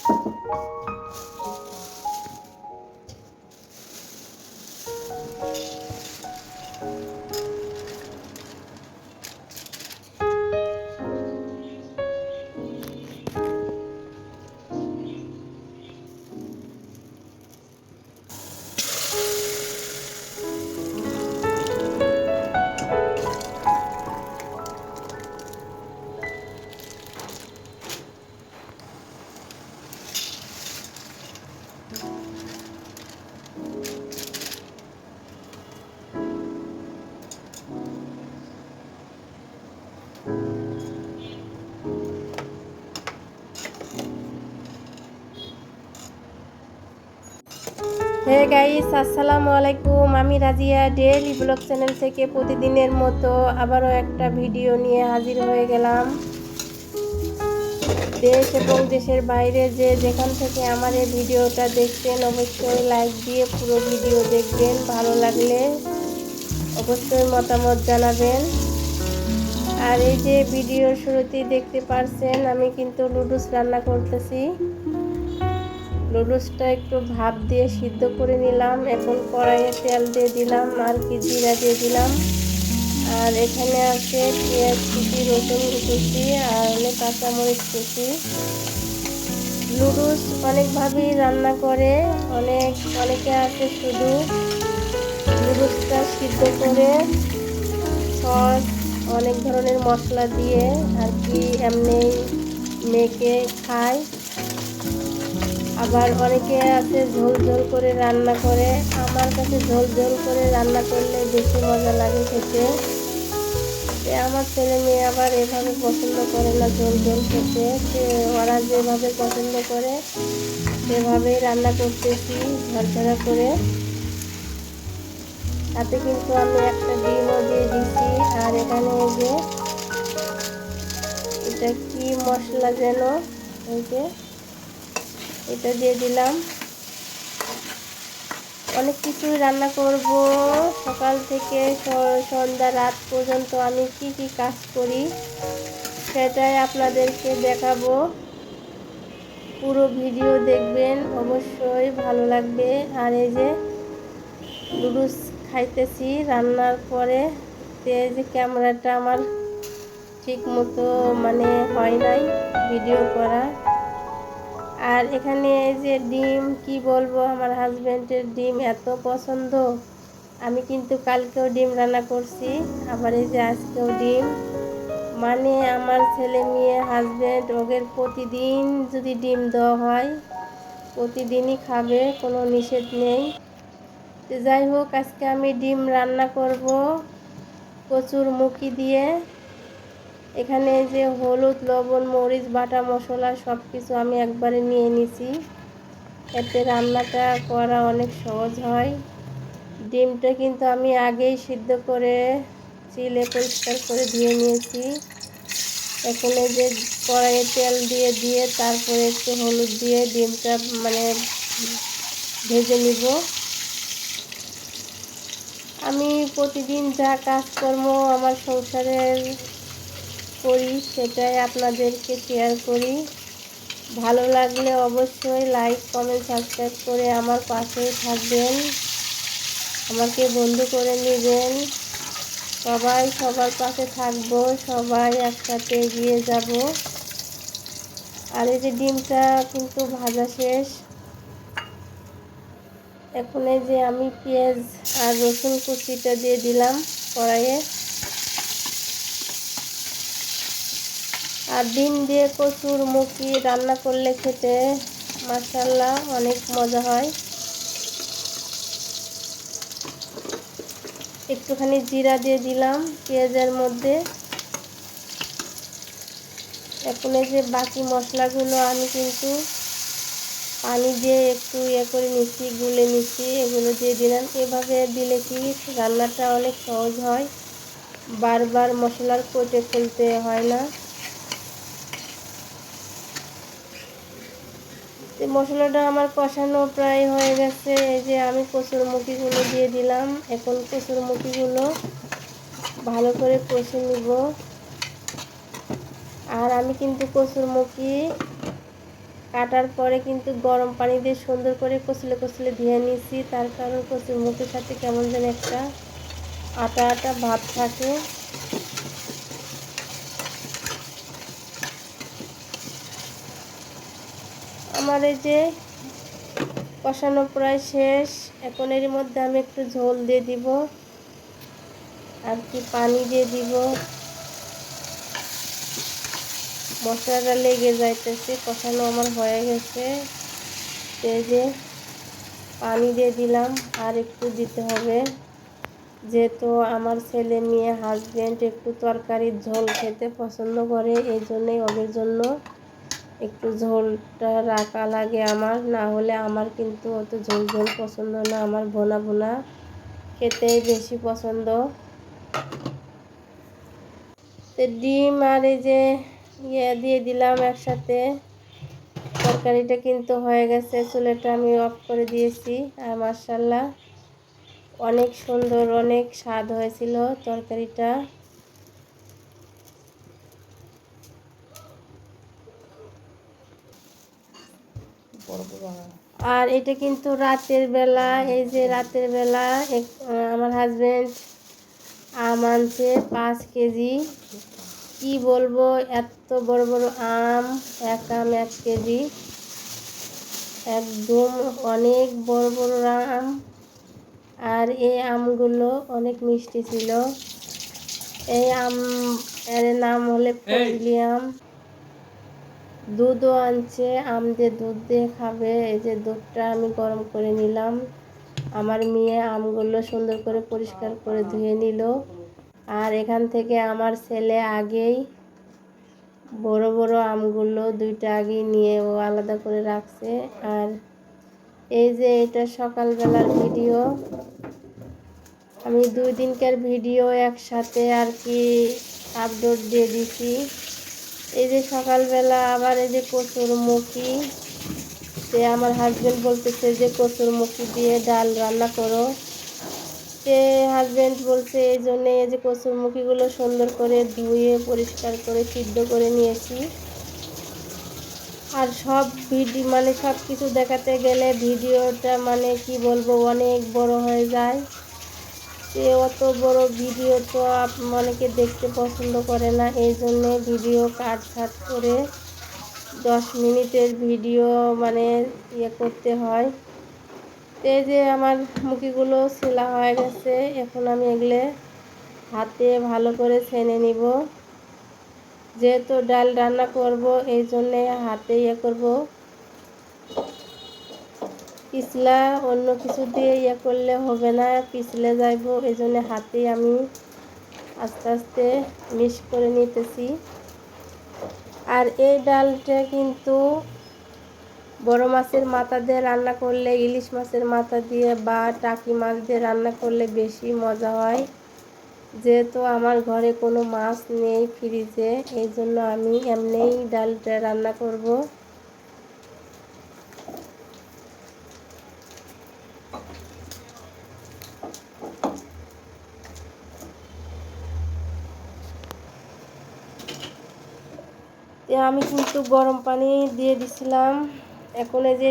Hey guys, আসসালামু আলাইকুম। আমি রাজিয়া ডেইলি ব্লগ চ্যানেল থেকে প্রতিদিনের মতো আবারও একটা ভিডিও নিয়ে হাজির হয়ে গেলাম। দেশ এবং দেশের বাইরে যে যেখান থেকে আমার এই ভিডিওটা দেখছেন অবশ্যই লাইক দিয়ে পুরো ভিডিও দেখবেন। ভালো লাগলে অবশ্যই মতামত জানাবেন। আর এই যে ভিডিওর শুরুতেই দেখতে পারছেন আমি কিন্তু নুডলস রান্না করতেছি। নুডলসটা একটু ভাপ দিয়ে সিদ্ধ করে নিলাম। এখন কড়াইয়ে তেল দিয়ে দিলাম আর কি জিরা দিয়ে দিলাম। আর এখানে আছে পেঁয়াজ কুচি, রসুন কুচি আর অনেক কাঁচামরিচ কুচি। নুডলস অনেকভাবেই রান্না করে, অনেকে আছে শুধু নুডলসটা সিদ্ধ করে সস অনেক ধরনের মশলা দিয়ে আর কি এমনি মেখে খায়। আবার অনেকে আছে ঝোল ঝোল করে রান্না করে। আমার কাছে ঝোল ঝোল করে রান্না করলে বেশি মজা লাগে খেতে। আমার ছেলে মেয়ে আবার এভাবে পছন্দ করে না ঝোল ঝোল খেতে। ওরা যেভাবে পছন্দ করে সেভাবেই রান্না করতেছি ঝরঝরা করে। তাতে কিন্তু আমি একটা ডিমও দিয়ে দিচ্ছি। আর এখানে এই যে এটা কি মশলা যেন, এই যে এটা দিয়ে দিলাম। অনেক কিছুই রান্না করব। সকাল থেকে সন্ধ্যা রাত পর্যন্ত আমি কি কি কাজ করি সেটাই আপনাদেরকে দেখাবো। পুরো ভিডিও দেখবেন, অবশ্যই ভালো লাগবে। আর এই যে নুডলস খাইতেছি রান্নার পরে। এই যে ক্যামেরাটা আমার ঠিক মতো মানে হয় নাই ভিডিও করা। আর এখানে এই যে ডিম, কি বলবো, আমার হাজব্যান্ডের ডিম এত পছন্দ। আমি কিন্তু কালকেও ডিম রান্না করছি, আবার এই যে আজকেও ডিম। মানে আমার ছেলে মেয়ে হাজব্যান্ড ওদের প্রতিদিন যদি ডিম দেওয়া হয় প্রতিদিনই খাবে, কোনো নিষেধ নেই। যাই হোক, আজকে আমি ডিম রান্না করব কচুর মুখি দিয়ে। এখানে যে হলুদ, লবণ, মরিচ, বাটা মশলা সব কিছু আমি একবারে নিয়ে নিছি। এতে রান্নাটা করা অনেক সহজ হয়। ডিমটা কিন্তু আমি আগেই সিদ্ধ করে চিলে পরিষ্কার করে ধুয়ে নিয়েছি। এখন এই যে কড়াইয়ে তেল দিয়ে তারপরে একটু হলুদ দিয়ে ডিমটা মানে ভেজে নিব। আমি প্রতিদিন যা কাজকর্ম আমার সংসারের করি সেটাই আপনাদেরকে শেয়ার করি। ভালো লাগলে অবশ্যই লাইক, কমেন্ট, সাবস্ক্রাইব করে আমার পাশেই থাকবেন, আমাকে বন্ধু করে নেবেন। সবাই সবার পাশে থাকবো, সবাই একসাথে এগিয়ে যাব। আর এই যে ডিমটা কিন্তু ভাজা শেষ। এখন এই যে আমি পেঁয়াজ আর রসুন কুচিটা দিয়ে দিলাম কড়াইয়ে। আর ডিম দিয়ে কচুর মুখি রান্না করলে খেতে মাশাআল্লাহ অনেক মজা হয়। একটুখানি জিরা দিয়ে দিলাম পেঁয়াজের মধ্যে। এখন এই যে বাকি মশলাগুলো আমি কিন্তু পানি দিয়ে একটু করে নিচ্ছি, গুলে নিচ্ছি, এগুলো দিয়ে দিলাম। এভাবে দিলে কি রান্নাটা অনেক সহজ হয়, বারবার মশলার কোটে ফেলতে হয় না। মশলাটা আমার কষানো প্রায় হয়ে গেছে। এই যে আমি কচুর মুখিগুলো দিয়ে দিলাম। এখন কচুর মুখিগুলো ভালো করে কষে নিব। আর আমি কিন্তু কচুর মুখি কাটার পরে কিন্তু গরম পানি দিয়ে সুন্দর করে কচলে কচলে ধুয়ে নিয়েছি, তার কারণ কচুর মুখের সাথে কেমন যেন একটা আটা আটা ভাব থাকে। আমার এই যে কষানো প্রায় শেষ। এখন এর মধ্যে আমি একটু ঝোল দিয়ে দিব, আর কি পানি দিয়ে দিব। মশলাটা লেগে যাইতেছে, কষানো আমার হয়ে গেছে। এই যে পানি দিয়ে দিলাম, আর একটু দিতে হবে, যেহেতু আমার ছেলে মেয়ে হাজবেন্ড একটু তরকারির ঝোল খেতে পছন্দ করে, এই জন্যই ওদের জন্য একটু ঝোলটা রাখা লাগে আমার। না হলে আমার কিন্তু অত ঝোল ঝোল পছন্দ না, আমার ভোনা ভোনা খেতেই বেশি পছন্দ। তো ডিম আর এই যে দিয়ে দিলাম একসাথে। তরকারিটা কিন্তু হয়ে গেছে, চুলাটা আমি অফ করে দিয়েছি। আর মাশাআল্লাহ অনেক সুন্দর, অনেক স্বাদ হয়েছিল তরকারিটা। আর এটা কিন্তু রাতের বেলা, এই যে রাতের বেলা আমার হাজবেন্ড আম আনছে 5 কেজি। কি বলবো, এত বড় বড় আম, এক আম 1 কেজি, একদম অনেক বড় বড় আম। আর এই আমগুলো অনেক মিষ্টি ছিল। এই আম এর নাম হলে ফজলি আম। দুধও আনছে, আম দিয়ে দুধ দিয়ে খাবে। এই যে দুধটা আমি গরম করে নিলাম। আমার মেয়ে আমগুলো সুন্দর করে পরিষ্কার করে ধুয়ে নিল। আর এখান থেকে আমার ছেলে আগেই বড় বড় আমগুলো 2টা আগেই নিয়ে ও আলাদা করে রাখছে। আর এই যে এটা সকালবেলার ভিডিও, আমি 2 দিনকার ভিডিও একসাথে আর কি আপলোড দিয়ে দিছি। এই যে সকালবেলা আবার এই যে কচুরমুখী, সে আমার হাজবেন্ড বলতেছে যে কচুরমুখী দিয়ে ডাল রান্না করো। সে হাজবেন্ড বলছে, এই জন্যে এই যে কচুরমুখীগুলো সুন্দর করে ধুয়ে পরিষ্কার করে সিদ্ধ করে নিয়েছি। আর সব ভিডিও মানে সব কিছু দেখাতে গেলে ভিডিওটা মানে কি বলবো অনেক বড় হয়ে যায়। সে অত বড় ভিডিও তো অনেকে দেখতে পছন্দ করে না, এই জন্যে ভিডিও কাট ছাট করে 10 মিনিটের ভিডিও মানে করতে হয়। এই যে আমার মুখিগুলো ছেলা হয়ে গেছে, এখন আমি এগুলো হাতে ভালো করে ছেনে নিব। যেহেতু ডাল রান্না করব, এই জন্যে হাতে করব। পিছলা অন্য কিছু দিয়ে করলে হবে না, পিছলে যাইব, এই জন্য হাতেই আমি আস্তে আস্তে মিক্স করে নিতেছি। আর এই ডালটা কিন্তু বড় মাছের মাথা দিয়ে রান্না করলে, ইলিশ মাছের মাথা দিয়ে বা টাকি মাছ দিয়ে রান্না করলে বেশি মজা হয়। যেহেতু আমার ঘরে কোনো মাছ নেই ফ্রিজে, এই জন্য আমি এমনিই ডালটা রান্না করব। আমি কিন্তু গরম পানি দিয়ে দিছিলাম। এখন এই যে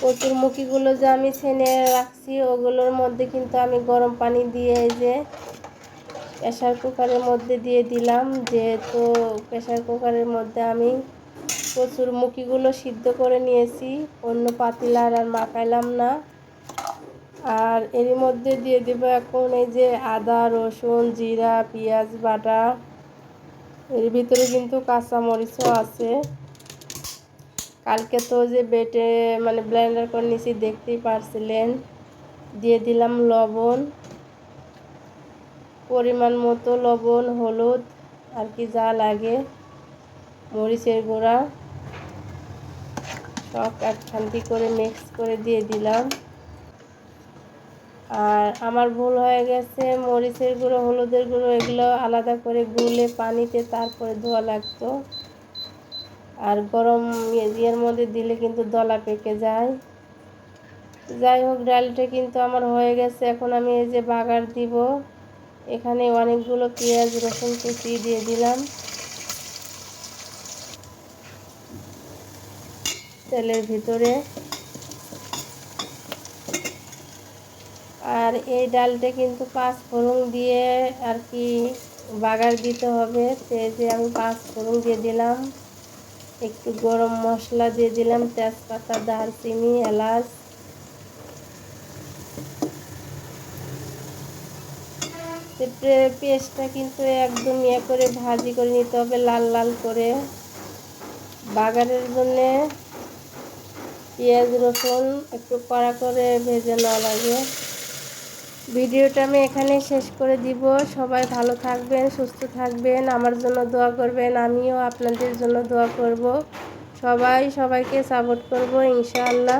কচুরমুখীগুলো যে আমি ছেনে রাখছি, ওগুলোর মধ্যে কিন্তু আমি গরম পানি দিয়ে এই যে প্রেসার কুকারের মধ্যে দিয়ে দিলাম। যেহেতু প্রেসার কুকারের মধ্যে আমি কচুরমুখীগুলো সিদ্ধ করে নিয়েছি, অন্য পাতিলার আর মাখাইলাম না। আর এর মধ্যে দিয়ে দেবো এখন এই যে আদা, রসুন, জিরা, পেঁয়াজ বাটা। এর ভিতরে কিন্তু কাঁচা মরিচও আছে। কালকে তো যে বেটে মানে ব্লেন্ডার করে নিয়েছি, দেখতেই পারছিলেন। দিয়ে দিলাম লবণ, পরিমাণ মতো লবণ, হলুদ আর কি যা লাগে, মরিচের গুঁড়া সব একখান্তি করে মিক্স করে দিয়ে দিলাম। আর আমার ভুল হয়ে গেছে, মরিচের গুঁড়ো, হলুদের গুঁড়ো এগুলো আলাদা করে গুলে পানিতে তারপরে ধোয়া লাগতো। আর গরম ইয়ের মধ্যে দিলে কিন্তু দলা পেকে যায়। যাই হোক, ডালটা কিন্তু আমার হয়ে গেছে। এখন আমি এই যে বাগার দিব, এখানে অনেকগুলো পেঁয়াজ রসুন কুচি দিয়ে দিলাম। তেলের ভিতরে। আর এই ডালটা কিন্তু 5 ফোড়ন দিয়ে আর কি বাগার দিতে হবে। যে আমি 5 ফোড়ন দিয়ে দিলাম, একটু গরম মশলা দিয়ে দিলাম, তেজপাতা, দারচিনি, এলাচ। পেঁয়াজটা কিন্তু একদম করে ভাজি করে নিতে হবে, লাল লাল করে। বাগারের জন্যে পেঁয়াজ রসুন একটু কড়া করে ভেজে নেওয়া লাগে। ভিডিওটা আমি এখানে শেষ করে দিব। সবাই ভালো থাকবেন, সুস্থ থাকবেন, আমার জন্য দোয়া করবেন, আমিও আপনাদের জন্য দোয়া করব। সবাইকে সাপোর্ট করব ইনশাআল্লাহ।